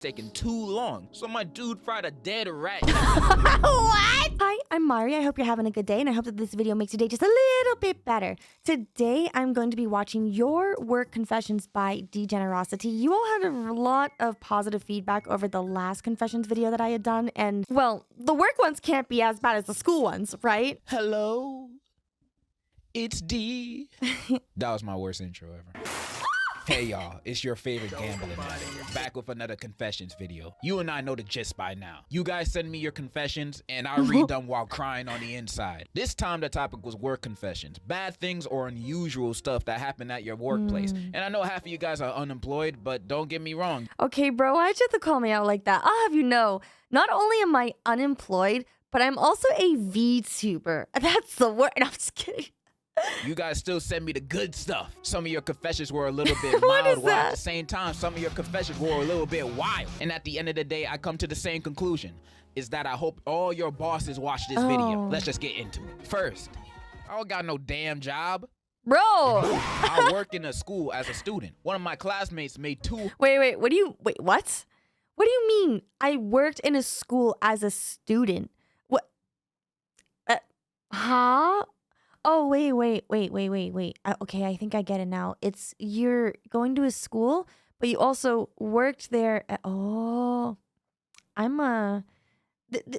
taking too long, so my dude fried a dead rat. What? Hi, I'm Mari. I hope you're having a good day, and I hope that this video makes your day just a little bit better. Today, I'm going to be watching Your Work Confessions by Degenerosity. You all had a lot of positive feedback over the last confessions video that I had done, and, well, the work ones can't be as bad as the school ones, right? Hello, it's D. That was my worst intro ever. Hey y'all, it's your favorite gambling man, back with another confessions video. You and I know the gist by now. You guys send me your confessions and I read them while crying on the inside. This time the topic was work confessions, bad things or unusual stuff that happened at your workplace. And I know half of you guys are unemployed, but don't get me wrong. Okay, bro, why'd you have to call me out like that? I'll have you know, not only am I unemployed, but I'm also a VTuber. That's the word. I'm just kidding. You guys still send me the good stuff. Some of your confessions were a little bit mild, while at the same time, some of your confessions were a little bit wild. And at the end of the day, I come to the same conclusion, is that I hope all your bosses watch this video. Let's just get into it. First, I don't got no damn job. Bro! I work in a school as a student. One of my classmates made two... Wait, what? What do you mean I worked in a school as a student? What? Huh? Oh, wait. Okay, I think I get it now. It's you're going to a school, but you also worked there.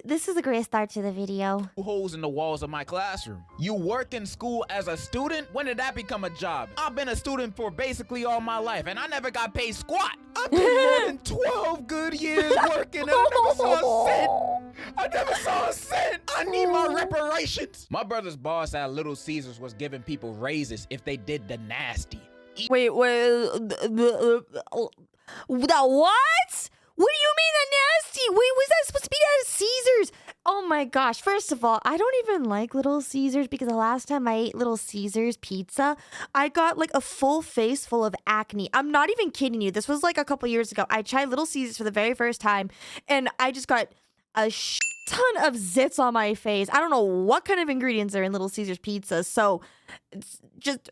This is a great start to the video. Holes in the walls of my classroom. You work in school as a student? When did that become a job? I've been a student for basically all my life, and I never got paid squat. I've been more than 12 good years working, and I never saw a cent. I need my reparations. My brother's boss at Little Caesars was giving people raises if they did the nasty. Wait, the what? What do you mean the nasty? Wait, was that supposed to be at Caesars? Oh my gosh. First of all, I don't even like Little Caesars because the last time I ate Little Caesars pizza, I got like a full face full of acne. I'm not even kidding you. This was like a couple years ago. I tried Little Caesars for the very first time and I just got a ton of zits on my face. I don't know what kind of ingredients are in Little Caesars pizza. So it's just...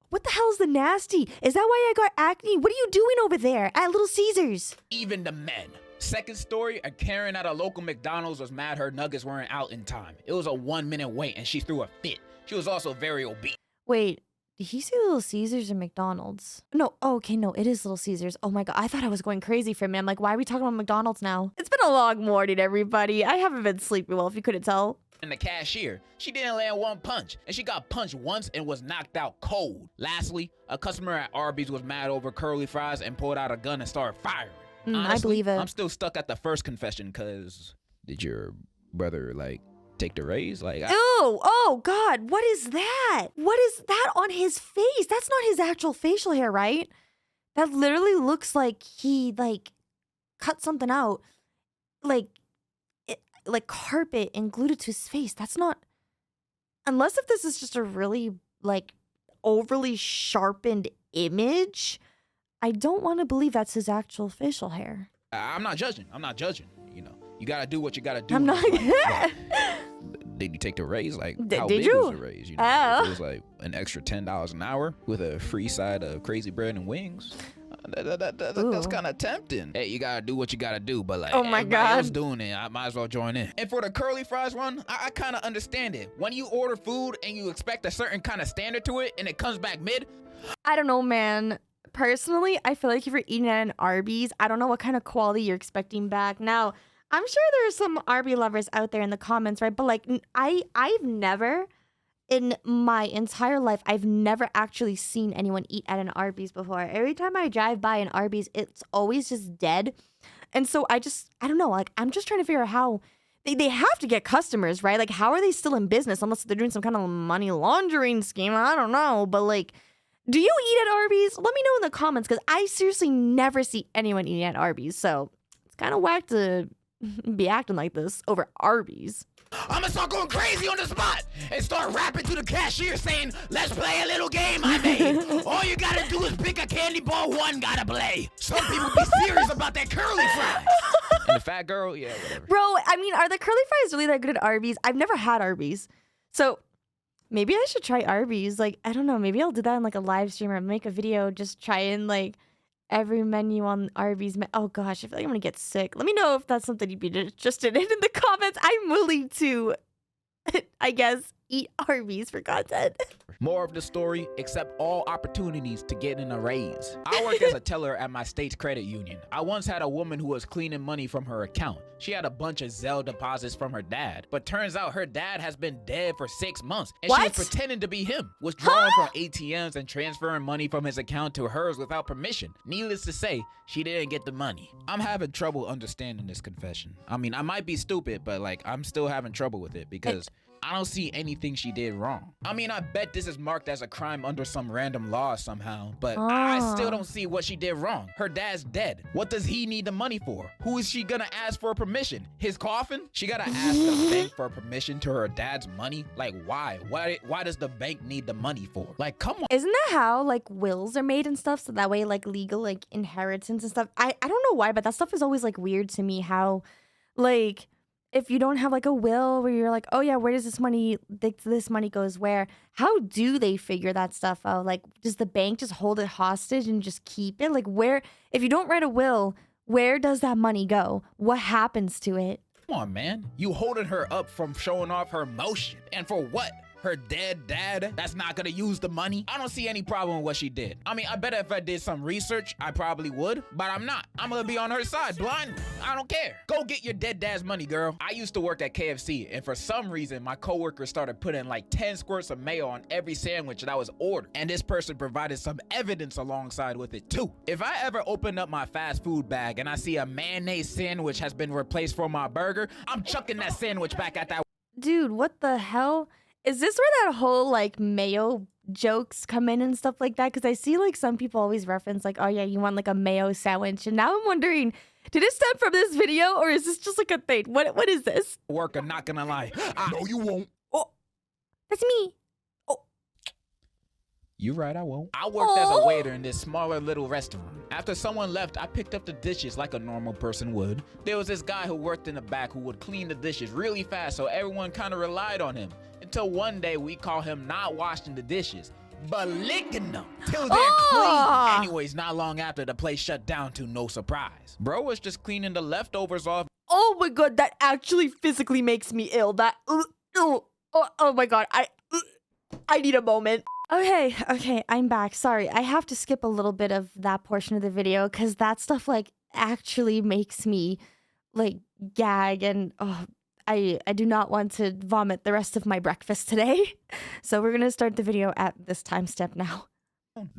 What the hell is the nasty? Is that why I got acne? What are you doing over there at Little Caesars? Even the men. Second story, a Karen at a local McDonald's was mad her nuggets weren't out in time. It was a 1-minute wait and she threw a fit. She was also very obese. Wait, did he say Little Caesars or McDonald's? No, okay, no, it is Little Caesars. Oh my God, I thought I was going crazy for a minute. I'm like, why are we talking about McDonald's now? It's been a long morning, everybody. I haven't been sleeping well, if you couldn't tell. And the cashier, she didn't land one punch, and she got punched once and was knocked out cold. Lastly, a customer at Arby's was mad over curly fries and pulled out a gun and started firing. Honestly, I believe it. I'm still stuck at the first confession, cause did your brother like take the raise? Like, oh God, what is that? What is that on his face? That's not his actual facial hair, right? That literally looks like he like cut something out, like carpet and glued it to his face. That's not, unless if this is just a really like overly sharpened image, I don't want to believe that's his actual facial hair. I'm not judging. You know, you gotta do what you gotta do. I'm not. Did you take the raise? Like, did how big you? was the raise? You know, if it was like an extra $10 an hour with a free side of crazy bread and wings. That's kind of tempting. Hey, you gotta do what you gotta do, but like, oh my God, else doing it, I might as well join in. And for the curly fries run, I kind of understand it. When you order food and you expect a certain kind of standard to it, and it comes back mid. I don't know, man. Personally, I feel like if you're eating at an Arby's, I don't know what kind of quality you're expecting back. Now, I'm sure there are some Arby lovers out there in the comments, right? But like, I've never, in my entire life, I've never actually seen anyone eat at an Arby's before. Every time I drive by an Arby's, it's always just dead. And so I don't know, like, I'm just trying to figure out how they have to get customers, right? Like, how are they still in business unless they're doing some kind of money laundering scheme? I don't know, but like, do you eat at Arby's? Let me know in the comments, because I seriously never see anyone eating at Arby's. So it's kind of whack to be acting like this over Arby's. I'm gonna start going crazy on the spot and start rapping to the cashier saying, let's play a little game I made. All you gotta do is pick a candy bar, one gotta play. Some people be serious about that curly fries. And the fat girl, yeah, whatever. Bro, I mean, are the curly fries really that good at Arby's? I've never had Arby's. So maybe I should try Arby's. Like, I don't know, maybe I'll do that in like a live stream or make a video just trying like Every menu on Arby's. Oh gosh, I feel like I'm gonna get sick. Let me know if that's something you'd be interested in the comments. I'm willing to, I guess, eat Arby's for content. More of the story, accept all opportunities to get in a raise. I work as a teller at my state's credit union. I once had a woman who was cleaning money from her account. She had a bunch of Zelle deposits from her dad, but turns out her dad has been dead for 6 months, and she was pretending to be him, withdrawing from ATMs and transferring money from his account to hers without permission. Needless to say, she didn't get the money. I'm having trouble understanding this confession. I mean, I might be stupid, but like, I'm still having trouble with it because I don't see anything she did wrong. I mean, I bet this is marked as a crime under some random law somehow, but I still don't see what she did wrong. Her dad's dead. What does he need the money for? Who is she gonna ask for permission? His coffin? She gotta ask the bank for permission to her dad's money? Like, why? Why does the bank need the money for? Like, come on. Isn't that how like wills are made and stuff? So that way like legal like inheritance and stuff. I don't know why, but that stuff is always like weird to me how like if you don't have like a will where you're like, oh yeah, where does this money goes where? How do they figure that stuff out? Like, does the bank just hold it hostage and just keep it? Like, where, if you don't write a will, where does that money go? What happens to it? Come on, man. You holding her up from showing off her emotion. And for what? Her dead dad that's not gonna use the money? I don't see any problem with what she did. I mean, I bet if I did some research, I probably would, but I'm not. I'm gonna be on her side blindly. I don't care. Go get your dead dad's money, girl. I used to work at KFC, and for some reason, my coworker started putting like 10 squirts of mayo on every sandwich that I was ordering, and this person provided some evidence alongside with it too. If I ever open up my fast food bag and I see a mayonnaise sandwich has been replaced for my burger, I'm chucking that sandwich back at that. Dude, what the hell? Is this where that whole like mayo jokes come in and stuff like that? Because I see like some people always reference like, oh yeah, you want like a mayo sandwich. And now I'm wondering, did it stem from this video or is this just like a thing? What is this? Worker, not gonna lie. No, you won't. Oh, that's me. Oh. You right, I won't. I worked as a waiter in this smaller little restaurant. After someone left, I picked up the dishes like a normal person would. There was this guy who worked in the back who would clean the dishes really fast, so everyone kind of relied on him. Until one day we call him not washing the dishes, but licking them till they're clean. Anyways, not long after, the place shut down to no surprise. Bro was just cleaning the leftovers off. Oh my god, that actually physically makes me ill. That oh my god, I need a moment. Okay, I'm back. Sorry, I have to skip a little bit of that portion of the video because that stuff like actually makes me like gag and I do not want to vomit the rest of my breakfast today. So we're gonna start the video at this timestamp now.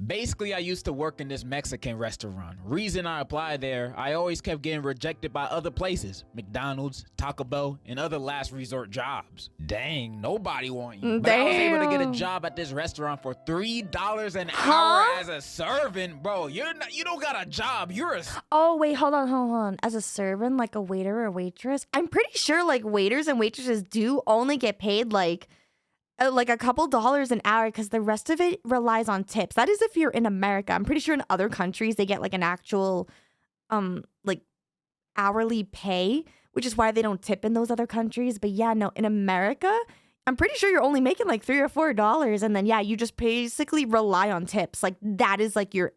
Basically, I used to work in this Mexican restaurant. Reason I applied there, I always kept getting rejected by other places. McDonald's, Taco Bell, and other last resort jobs. Dang, nobody want you. But I was able to get a job at this restaurant for $3 an hour as a servant. Bro, you don't got a job. You're a... Oh, wait, hold on. As a servant, like a waiter or waitress? I'm pretty sure like waiters and waitresses do only get paid like a couple dollars an hour because the rest of it relies on tips. That is if you're in America. I'm pretty sure in other countries they get like an actual like hourly pay, which is why they don't tip in those other countries. But yeah, no, in America, I'm pretty sure you're only making like $3 or $4, and then yeah, you just basically rely on tips. Like that is like your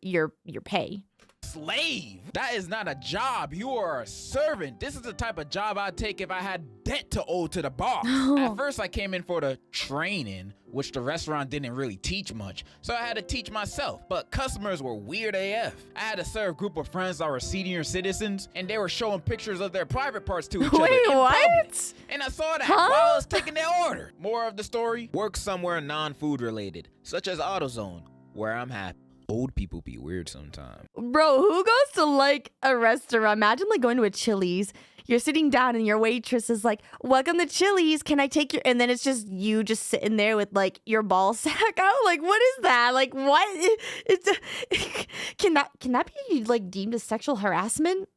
pay. Slave. That is not a job. You are a servant. This is the type of job I'd take if I had debt to owe to the boss. At first, I came in for the training, which the restaurant didn't really teach much, so I had to teach myself. But customers were weird AF. I had to serve a group of friends that were senior citizens, and they were showing pictures of their private parts to each other in public. And I saw that while I was taking their order. More of the story, work somewhere non-food related, such as AutoZone, where I'm happy. Old people be weird sometimes. Bro, who goes to like a restaurant? Imagine like going to a Chili's. You're sitting down and your waitress is like, welcome to Chili's. Can I take your... And then it's just you just sitting there with like your ball sack out. Like, what is that? Like, what? Can that be like deemed as sexual harassment?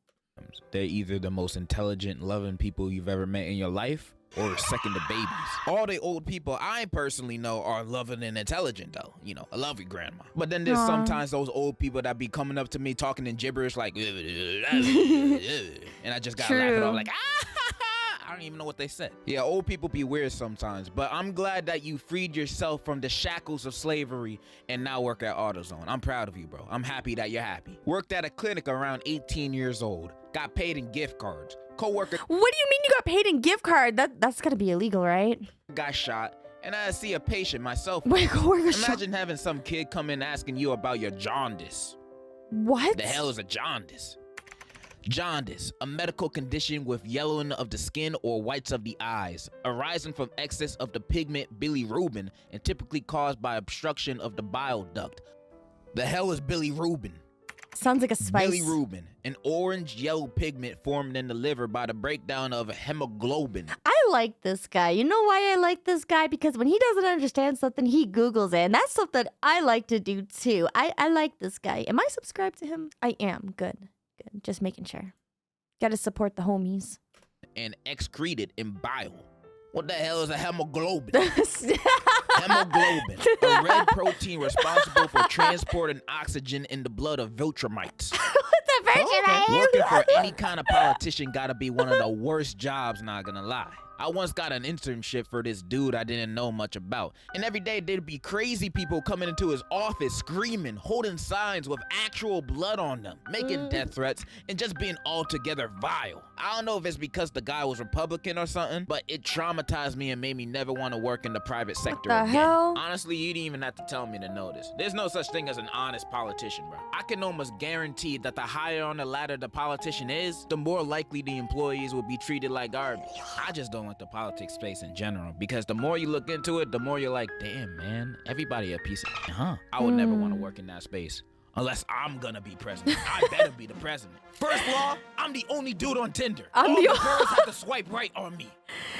They're either the most intelligent, loving people you've ever met in your life, or second to babies. All the old people I personally know are loving and intelligent though. You know, I love you, grandma. But then there's sometimes those old people that be coming up to me talking in gibberish like, and I just gotta laugh it off like, don't even know what they said. Yeah, old people be weird sometimes, but I'm glad that you freed yourself from the shackles of slavery and now work at AutoZone. I'm proud of you, bro. I'm happy that you're happy. Worked at a clinic around 18 years old. Got paid in gift cards. Coworker. What do you mean you got paid in gift card? That's gotta be illegal, right? Got shot. And I see a patient myself. My coworker shot. Imagine having some kid come in asking you about your jaundice. What? The hell is a jaundice? Jaundice, a medical condition with yellowing of the skin or whites of the eyes, arising from excess of the pigment bilirubin and typically caused by obstruction of the bile duct. The hell is bilirubin? Sounds like a spice. Bilirubin, an orange-yellow pigment formed in the liver by the breakdown of hemoglobin. I like this guy. You know why I like this guy? Because when he doesn't understand something, he Googles it. And that's something I like to do too. I like this guy. Am I subscribed to him? I am. Good. Just making sure. Gotta support the homies. And excreted in bile. What the hell is a hemoglobin? Hemoglobin, a red protein responsible for transporting oxygen in the blood of viltrumites. What the virgin? Working for any kind of politician gotta be one of the worst jobs, not gonna lie. I once got an internship for this dude I didn't know much about. And every day there'd be crazy people coming into his office screaming, holding signs with actual blood on them, making death threats, and just being altogether vile. I don't know if it's because the guy was Republican or something, but it traumatized me and made me never want to work in the private sector the again. hell? Honestly, you didn't even have to tell me to know this. There's no such thing as an honest politician, bro. I can almost guarantee that the higher on the ladder the politician is, the more likely the employees will be treated like garbage. I just don't like the politics space in general, because the more you look into it, the more you're like, damn, man, everybody a piece of huh? I would never want to work in that space. Unless I'm gonna be president. I better be the president. First law, I'm the only dude on Tinder. All the girls have to swipe right on me.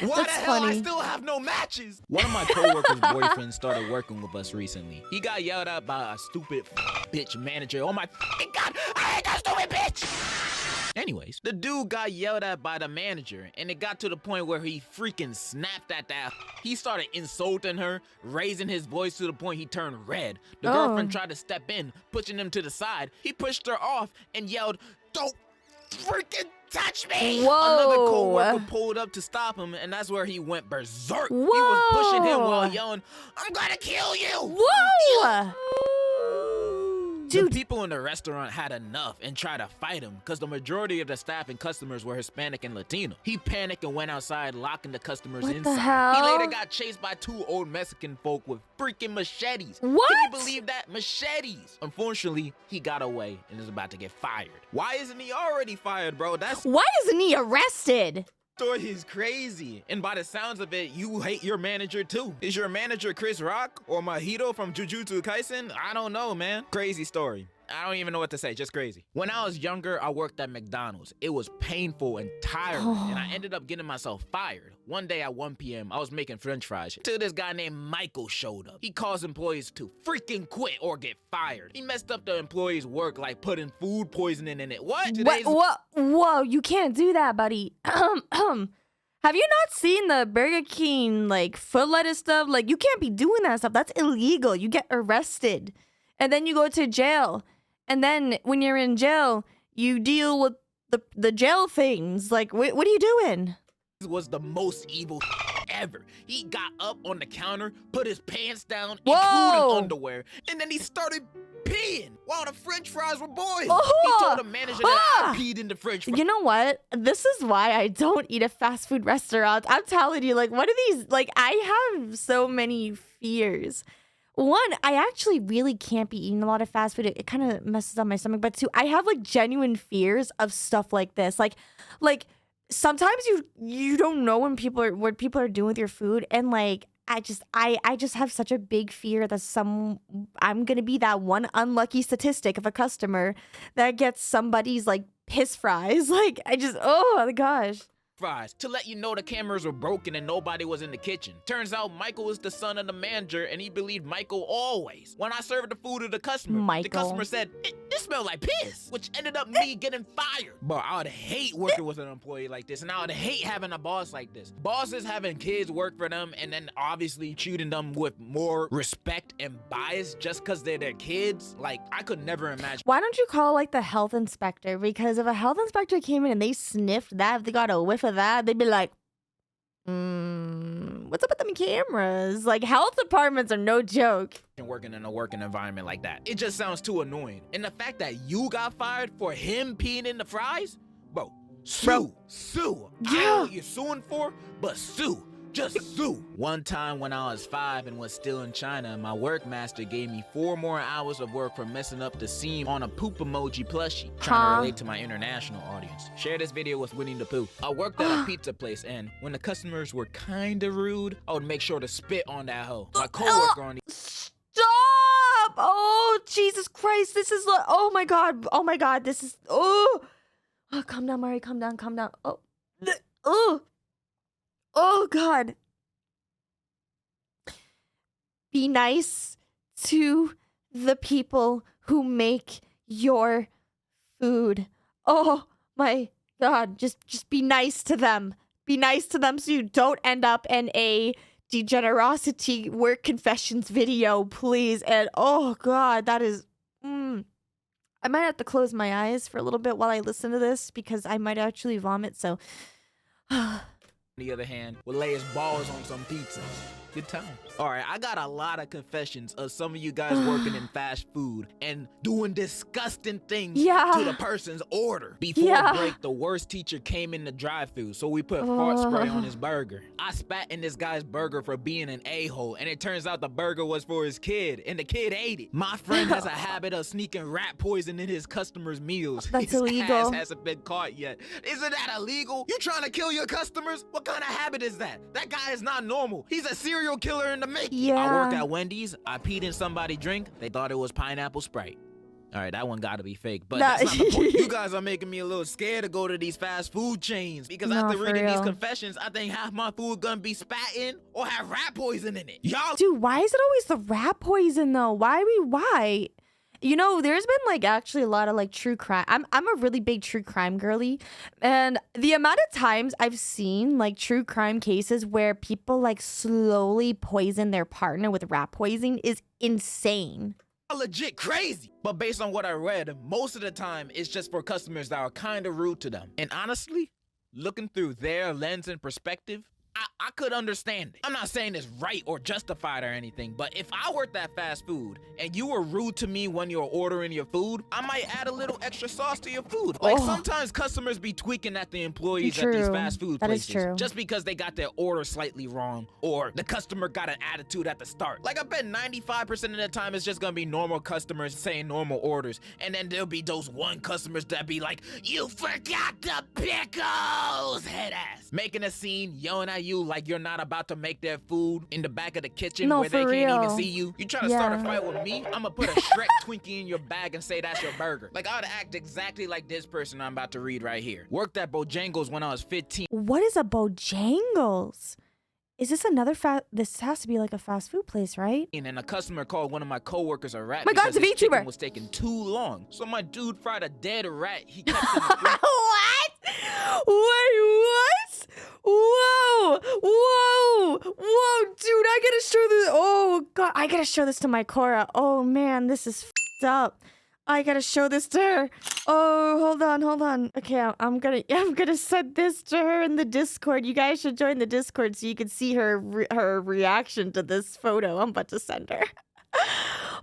Why That's the hell funny. I still have no matches? One of my coworkers' boyfriends started working with us recently. He got yelled at by a stupid bitch manager. Oh my God, I hate that stupid bitch! Anyways, the dude got yelled at by the manager, and it got to the point where he freaking snapped at that. He started insulting her, raising his voice to the point he turned red. The girlfriend tried to step in, pushing him to the side. He pushed her off and yelled, "Don't freaking touch me!" Whoa. Another coworker pulled up to stop him, and that's where he went berserk. Whoa. He was pushing him while yelling, "I'm gonna kill you!" Whoa! The people in the restaurant had enough and tried to fight him because the majority of the staff and customers were Hispanic and Latino. He panicked and went outside, locking the customers What inside. the hell? He later got chased by two old Mexican folk with freaking machetes. What? Can you believe that? Machetes. Unfortunately, he got away and is about to get fired. Why isn't he already fired, bro? That's Why isn't he arrested? story is crazy. And by the sounds of it, you hate your manager too. Is your manager Chris Rock or Mahito from Jujutsu Kaisen? I don't know, man. Crazy story. I don't even know what to say, just crazy. When I was younger, I worked at McDonald's. It was painful and tiring, and I ended up getting myself fired. One day at 1 p.m., I was making french fries till this guy named Michael showed up. He caused employees to freaking quit or get fired. He messed up the employees' work like putting food poisoning in it. What? Whoa, you can't do that, buddy. Have you not seen the Burger King, like, foot lettuce stuff? Like, you can't be doing that stuff. That's illegal. You get arrested. And then you go to jail. And then when you're in jail, you deal with the jail things. Like, what are you doing? This was the most evil ever. He got up on the counter, put his pants down, Whoa. including underwear, and then he started peeing while the french fries were boiling. Oh. He told the manager that I peed in the french fries. You know what? This is why I don't eat at fast food restaurants. I'm telling you, like, what are these? Like, I have so many fears. One, I actually really can't be eating a lot of fast food. It kind of messes up my stomach. But two, I have like genuine fears of stuff like this. Like sometimes you don't know when what people are doing with your food, and like I just have such a big fear that I'm gonna be that one unlucky statistic of a customer that gets somebody's like piss fries. Like oh my gosh. Fries to let you know the cameras were broken and nobody was in the kitchen. Turns out Michael is the son of the manager and he believed Michael always. When I served the food to the customer, the customer said, it smelled like piss, which ended up me getting fired. But I would hate working with an employee like this, and I would hate having a boss like this. Bosses having kids work for them and then obviously treating them with more respect and bias just because they're their kids. Like, I could never imagine. Why don't you call like the health inspector? Because if a health inspector came in and they sniffed that, if they got a whiff of that, they'd be like, What's up with them cameras? Like, health departments are no joke. Working in a working environment like that. It just sounds too annoying. And the fact that you got fired for him peeing in the fries? Bro, sue. I don't know what you're suing for, but sue. Just sue. One time when I was 5 and was still in China, my work master gave me 4 more hours of work for messing up the seam on a poop emoji plushie. Trying to relate to my international audience. Share this video with Winnie the Pooh. I worked at a pizza place, and when the customers were kinda rude, I would make sure to spit on that hoe. My coworker on the Stop! Oh, Jesus Christ. This is like, oh my God. This is, oh, calm down, Mari. Calm down. Oh, God. Be nice to the people who make your food. Oh, my God. Just be nice to them. Be nice to them so you don't end up in a degenerosity work confessions video, please. And, oh, God, that is... I might have to close my eyes for a little bit while I listen to this because I might actually vomit, so... On the other hand, would lay his balls on some pizzas. Good time. All right, I got a lot of confessions of some of you guys working in fast food and doing disgusting things to the person's order. Before break, the worst teacher came in the drive-thru, so we put fart spray on his burger. I spat in this guy's burger for being an a-hole, and it turns out the burger was for his kid, and the kid ate it. My friend has a habit of sneaking rat poison in his customers' meals. That's his illegal. Ass hasn't been caught yet. Isn't that illegal? You trying to kill your customers? What kind of habit is that? That guy is not normal. He's a serial killer in the making. I work at Wendy's. I peed in somebody's drink. They thought it was pineapple Sprite. All right, that one gotta be fake, but that's not the point. You guys are making me a little scared to go to these fast food chains because after reading these confessions, I think half my food gonna be spat in or have rat poison in it. Y'all, dude, why is it always the rat poison though? Why? You know, there's been like actually a lot of like true crime. I'm a really big true crime girly, and the amount of times I've seen like true crime cases where people like slowly poison their partner with rat poison is insane. Legit crazy. But based on what I read, most of the time it's just for customers that are kind of rude to them. And honestly, looking through their lens and perspective, I could understand it. I'm not saying it's right or justified or anything, but if I worked at fast food and you were rude to me when you're ordering your food, I might add a little extra sauce to your food. Like sometimes customers be tweaking at the employees at these fast food places. That is true. Just because they got their order slightly wrong or the customer got an attitude at the start. Like I bet 95% of the time it's just gonna be normal customers saying normal orders, and then there'll be those one customers that be like, "You forgot the pickles!" head ass. Making a scene, yelling at you like you're not about to make their food in the back of the kitchen where they can't even see you. You try to start a fight with me, I'm gonna put a Shrek Twinkie in your bag and say that's your burger. Like I'd act exactly like this person I'm about to read right here. Worked at Bojangles when I was 15. What is a Bojangles? Is this another this has to be like a fast food place, right? And a customer called one of my coworkers a rat because his chicken was taking too long. So my dude fried a dead rat. He kept in the fridge. What? Wait, what? Whoa, dude, I gotta show this. Oh God, I gotta show this to my Cora. Oh man, this is f***ed up. I gotta show this to her. Oh, hold on. Okay, I'm gonna send this to her in the Discord. You guys should join the Discord so you can see her reaction to this photo I'm about to send her.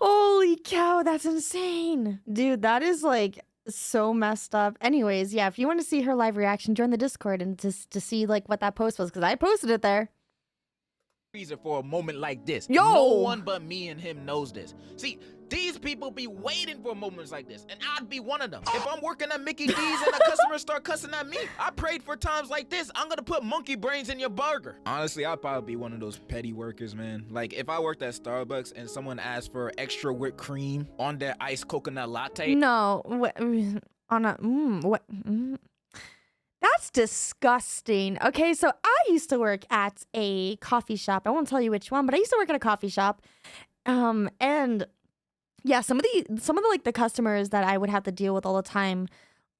Holy cow, that's insane, dude. That is like so messed up. Anyways, yeah, if you want to see her live reaction, join the Discord and to see like what that post was because I posted it there. Reason for a moment like this. Yo! No one but me and him knows this. See, these people be waiting for moments like this, and I'd be one of them. If I'm working at Mickey D's and a customer start cussing at me, I prayed for times like this. I'm gonna put monkey brains in your burger. Honestly, I'd probably be one of those petty workers, man. Like, if I worked at Starbucks and someone asked for extra whipped cream on their iced coconut latte. No, that's disgusting. Okay, so I used to work at a coffee shop. I won't tell you which one, but I used to work at a coffee shop. And yeah, some of the like the customers that I would have to deal with all the time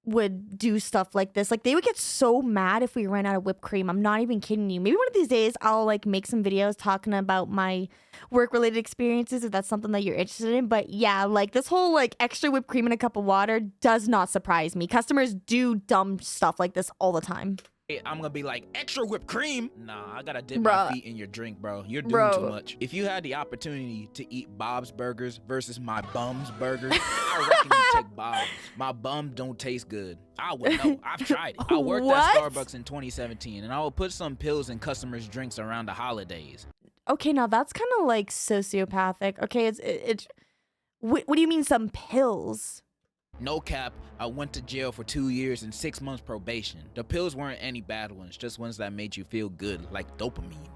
would do stuff like this. Like they would get so mad if we ran out of whipped cream. I'm not even kidding you. Maybe one of these days I'll like make some videos talking about my work-related experiences if that's something that you're interested in. But yeah, like this whole like extra whipped cream in a cup of water does not surprise me. Customers do dumb stuff like this all the time. I'm gonna be like, extra whipped cream? Nah, I gotta dip Bruh. my feet in your drink, bro. You're doing too much. If you had the opportunity to eat Bob's Burgers versus my bum's burgers, I reckon you take Bob's. My bum don't taste good. I would know. I've tried it. I worked at Starbucks in 2017, and I would put some pills in customers' drinks around the holidays. Okay, now that's kind of like sociopathic. Okay, it's what do you mean some pills? No cap, I went to jail for 2 years and 6 months probation. The pills weren't any bad ones, just ones that made you feel good, like dopamine.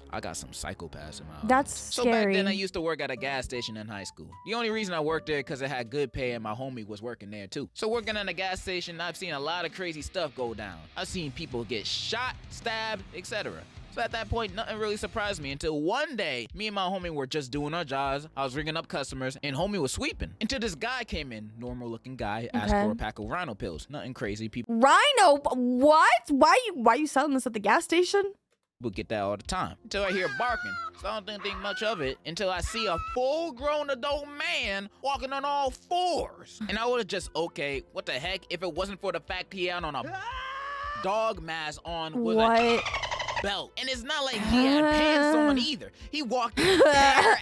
I got some psychopaths in my That's audience. So scary. back then I used to work at a gas station in high school. The only reason I worked there because it had good pay and my homie was working there too. So working at a gas station, I've seen a lot of crazy stuff go down. I've seen people get shot, stabbed, etc. So at that point, nothing really surprised me until one day, me and my homie were just doing our jobs. I was ringing up customers and homie was sweeping. Until this guy came in, normal looking guy, asked for a pack of Rhino pills. Nothing crazy, people Rhino? What? Why you selling this at the gas station? get that all the time. Until I hear barking. So I don't think much of it until I see a full-grown adult man walking on all fours. And I would have just, okay, what the heck, if it wasn't for the fact he had on a dog mask on with a belt. And it's not like he had pants on either. He walked in bare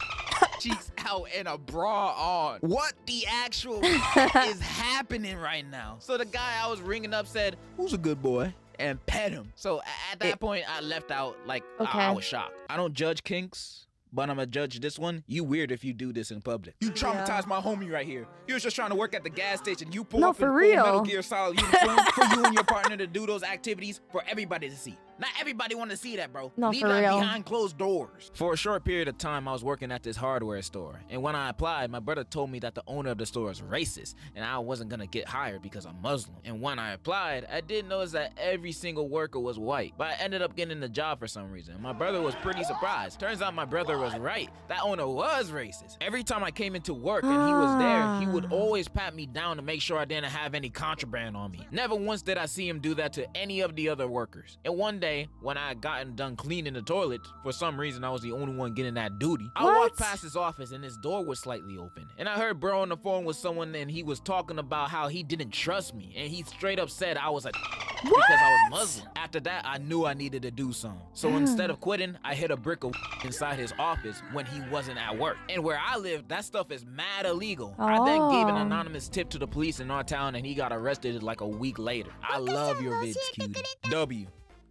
cheeks out and a bra on. What the actual is happening right now? So the guy I was ringing up said, "Who's a good boy?" and pet him. So at that point, I left out like I was shocked. I don't judge kinks, but I'm gonna judge this one. You weird if you do this in public. You traumatized my homie right here. He was just trying to work at the gas station. You pull up in full Metal Gear Solid uniform for you and your partner to do those activities for everybody to see. Not everybody want to see that, bro. No, Leave for that real. behind closed doors. For a short period of time, I was working at this hardware store. And when I applied, my brother told me that the owner of the store is racist and I wasn't going to get hired because I'm Muslim. And when I applied, I did notice that every single worker was white. But I ended up getting the job for some reason. My brother was pretty surprised. Turns out my brother was right. That owner was racist. Every time I came into work and he was there, he would always pat me down to make sure I didn't have any contraband on me. Never once did I see him do that to any of the other workers. And one day, when I gotten done cleaning the toilet, for some reason I was the only one getting that duty. I walked past his office and his door was slightly open. And I heard bro on the phone with someone and he was talking about how he didn't trust me. And he straight up said I was a because I was Muslim. After that, I knew I needed to do something. So instead of quitting, I hit a brick of inside his office when he wasn't at work. And where I live, that stuff is mad illegal. I then gave an anonymous tip to the police in our town and he got arrested like a week later. I love your vids, cutie. W.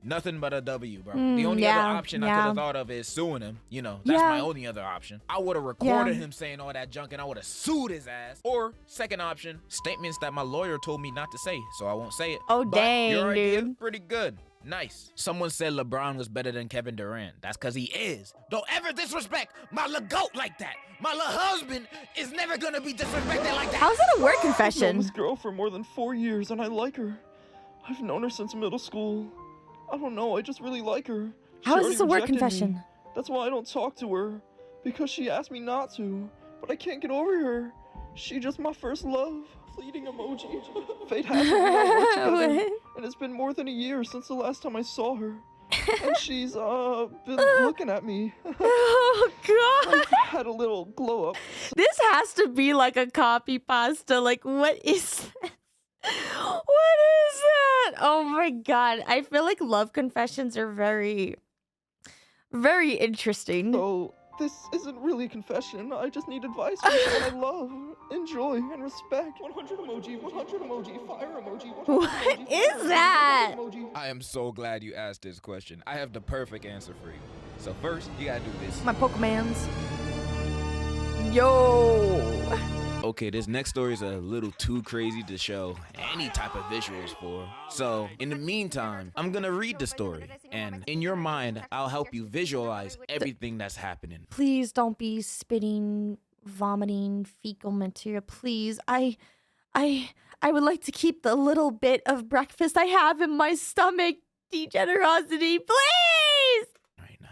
Nothing but a W, bro. The only other option I could have thought of is suing him. You know, that's my only other option. I would have recorded him saying all that junk and I would have sued his ass. Or, second option, statements that my lawyer told me not to say, so I won't say it. Oh, but dang, your idea, dude. pretty good. Nice. Someone said LeBron was better than Kevin Durant. That's because he is. Don't ever disrespect my goat like that. My husband is never gonna be disrespected like that. How's that a work I've known confession? this girl for more than 4 years and I like her. I've known her since middle school. I don't know, I just really like her. How She is this already a work rejected confession? me. That's why I don't talk to her. Because she asked me not to. But I can't get over her. She just my first love. Fleeting emoji. Fate has it, we don't work together. What? And it's been more than a year since the last time I saw her. And she's, been looking at me. Oh, God. I've had a little glow up. This has to be like a copy pasta. Like, what is this? What is that? Oh my God. I feel like love confessions are very, very interesting. So, this isn't really a confession. I just need advice from someone I love, enjoy, and respect. 100 emoji, 100 emoji, fire emoji, 100 What emoji, is fire that? emoji. I am so glad you asked this question. I have the perfect answer for you. So first, you gotta do this. My Pokemans. Yo. Okay, this next story is a little too crazy to show any type of visuals for. So, in the meantime, I'm gonna read the story, and in your mind, I'll help you visualize everything that's happening. Please don't be spitting, vomiting, fecal material. Please. I would like to keep the little bit of breakfast I have in my stomach. Degenerosity, please. Right now.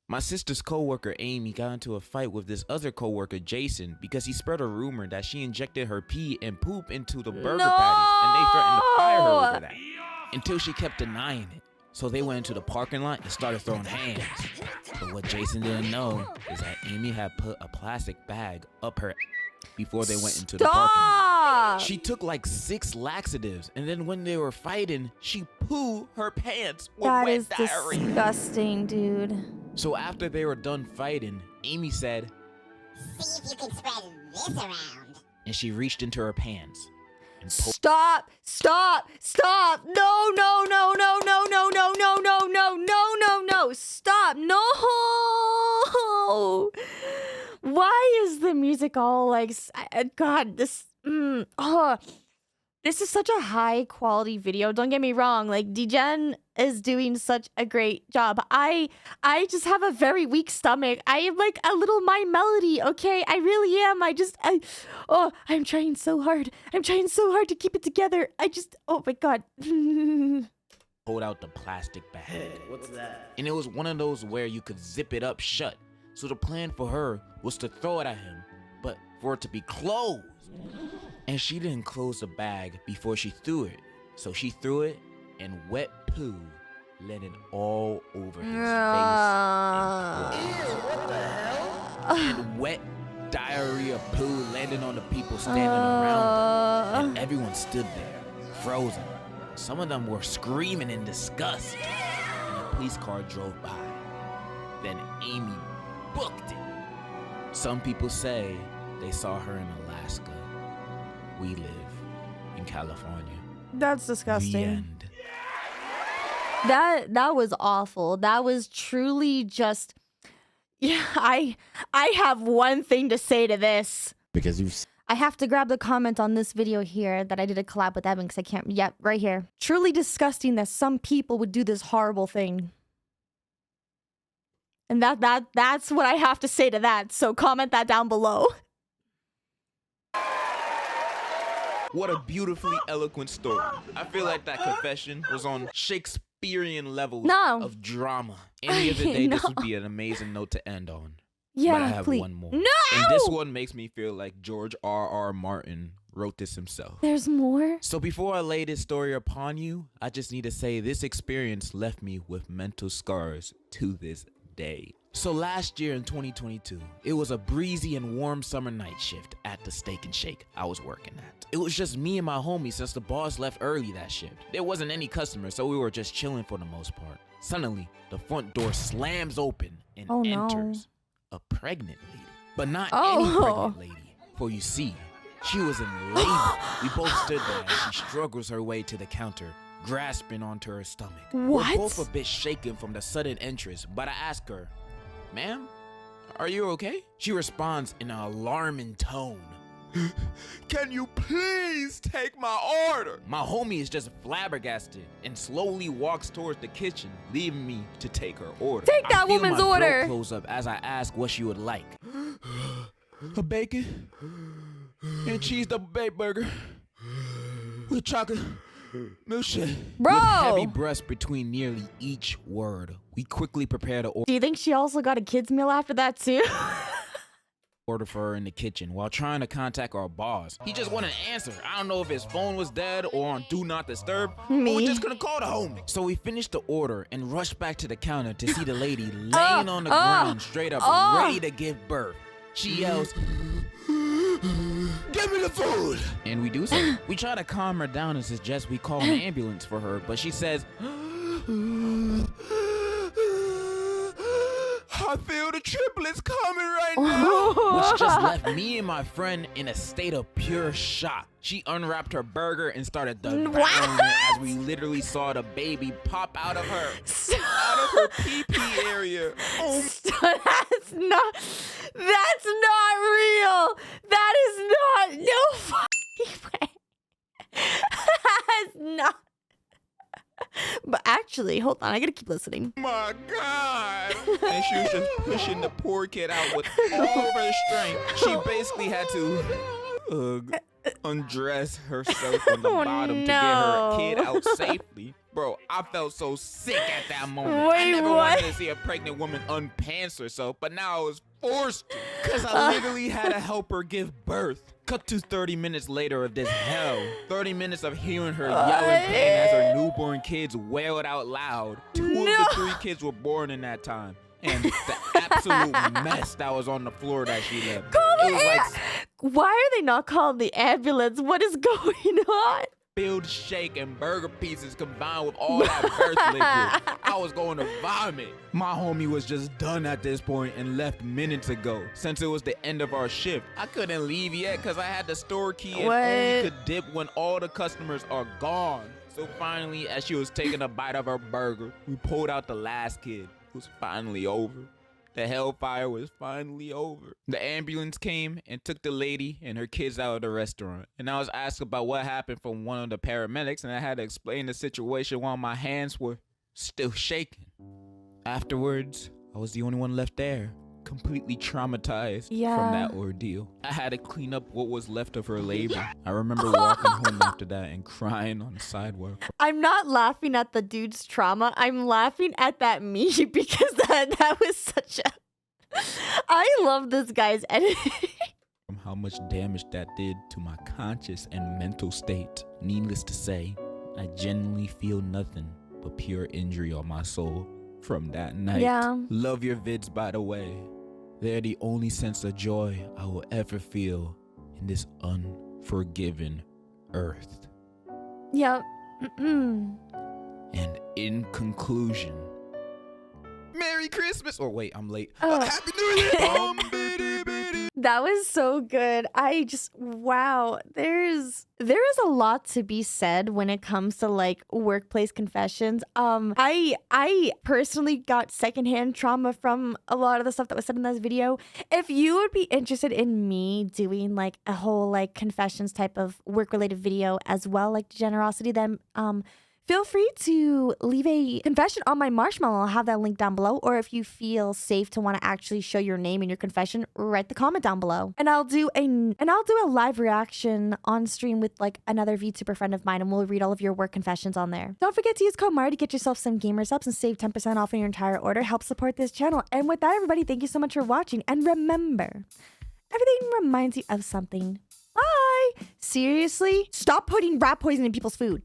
My sister's coworker Amy got into a fight with this other coworker Jason because he spread a rumor that she injected her pee and poop into the burger patties, and they threatened to fire her over that until she kept denying it. So they went into the parking lot and started throwing hands. But what Jason didn't know is that Amy had put a plastic bag up her before they went into the parking lot. Stop! She took like 6 laxatives, and then when they were fighting, she pooed her pants with That wet is diarrhea. disgusting, dude. So after they were done fighting, Amy said, See if you can spread this around. and she reached into her pants and pulled. Stop! Stop! Stop! No! No! No! No! No! No! No! No! No! No! No! No! No! Stop! No! Why is the music all like? God, this. This is such a high quality video. Don't get me wrong. Like Degen is doing such a great job. I just have a very weak stomach. I am like a little My Melody. Okay, I really am. I'm trying so hard. I'm trying so hard to keep it together. Oh my God. pulled out the plastic bag. Hey, what's that? And it was one of those where you could zip it up shut. So the plan for her was to throw it at him, but for it to be closed. And she didn't close the bag before she threw it. So she threw it, and wet poo landed all over his face and clothes. And wet diarrhea poo landed on the people standing around them. And everyone stood there, frozen. Some of them were screaming in disgust. And a police car drove by. Then Amy booked it. Some people say they saw her in Alaska. We live in California. That's The disgusting. end. That was awful. That was truly just. Yeah, I have one thing to say to this. Because you've I have to grab the comment on this video here that I did a collab with Evan because I can't. Yep, right here. Truly disgusting that some people would do this horrible thing. And that's what I have to say to that. So comment that down below. What a beautifully eloquent story. I feel like that confession was on Shakespearean levels of drama. Any other day, this would be an amazing note to end on. Yeah, But I have please. one more. No! And this one makes me feel like George R.R. Martin wrote this himself. There's more? So before I lay this story upon you, I just need to say this experience left me with mental scars to this day. So last year in 2022, it was a breezy and warm summer night shift at the Steak and Shake I was working at. It was just me and my homie since the boss left early that shift. There wasn't any customers, so we were just chilling for the most part. Suddenly, the front door slams open and Oh, no. enters a pregnant lady. But not Oh. any pregnant lady, for you see, she was in labor. We both stood there as she struggles her way to the counter, grasping onto her stomach. What? We're both a bit shaken from the sudden entrance, but I ask her, "Ma'am, are you okay?" She responds in an alarming tone. "Can you please take my order?" My homie is just flabbergasted and slowly walks towards the kitchen, leaving me to take her order. Take that I feel woman's my throat order. close up as I ask what she would like. A bacon and cheese double baked burger with chocolate milkshake. Bro! With heavy breaths between nearly each word, we quickly prepare the Do you think she also got a kid's meal after that too? order for her in the kitchen while trying to contact our boss. He just wouldn't answer. I don't know if his phone was dead or on do not disturb. Me? But we're just gonna call the homie. So we finished the order and rushed back to the counter to see the lady laying on the ground straight up ready to give birth. She yells, "Give me the food!" And we do so. We try to calm her down and suggest we call an ambulance for her, but she says, "I feel the triplets coming right now." Which just left me and my friend in a state of pure shock. She unwrapped her burger and started devouring it as we literally saw the baby pop out of her pee-pee area. That's not real. That is not no fucking way. That's not. But actually, hold on, I gotta keep listening. My God! And she was just pushing the poor kid out with all of her strength. She basically had to undress herself from the bottom to get her kid out safely. Bro, I felt so sick at that moment. I Wait, never what? wanted to see a pregnant woman unpants herself, but now I was forced to. Because I literally had to help her give birth. Cut to 30 minutes later of this hell. 30 minutes of hearing her yell in pain as her newborn kids wailed out loud. Two of the 3 kids were born in that time. And the absolute mess that was on the floor that she left. It was like why are they not calling the ambulance? What is going on? Filled shake and burger pieces combined with all that birth liquid. I was going to vomit. My homie was just done at this point and left minutes ago. Since it was the end of our shift, I couldn't leave yet because I had the store key and only could dip when all the customers are gone. So finally, as she was taking a bite of her burger, we pulled out the last kid. It was finally over. The hellfire was finally over. The ambulance came and took the lady and her kids out of the restaurant. And I was asked about what happened from one of the paramedics, and I had to explain the situation while my hands were still shaking. Afterwards, I was the only one left there, completely traumatized from that ordeal. I had to clean up what was left of her labor. I remember walking home after that and crying on the sidewalk. I'm not laughing at the dude's trauma. I'm laughing at that meme because that was such a... I love this guy's editing. From how much damage that did to my conscious and mental state. Needless to say, I genuinely feel nothing but pure injury on my soul from that night. Yeah. Love your vids, by the way. They're the only sense of joy I will ever feel in this unforgiven earth. Yep. And in conclusion, Merry Christmas! Or wait, I'm late. Happy New Year! That was so good. I just, wow. There is a lot to be said when it comes to like workplace confessions. I personally got secondhand trauma from a lot of the stuff that was said in this video. If you would be interested in me doing like a whole like confessions type of work related video as well, like generosity, then feel free to leave a confession on my Marshmallow. I'll have that link down below. Or if you feel safe to want to actually show your name in your confession, write the comment down below. And I'll do a live reaction on stream with like another VTuber friend of mine, and we'll read all of your work confessions on there. Don't forget to use code MARI to get yourself some gamer subs and save 10% off on your entire order. Help support this channel. And with that, everybody, thank you so much for watching. And remember, everything reminds you of something. Bye! Seriously, stop putting rat poison in people's food.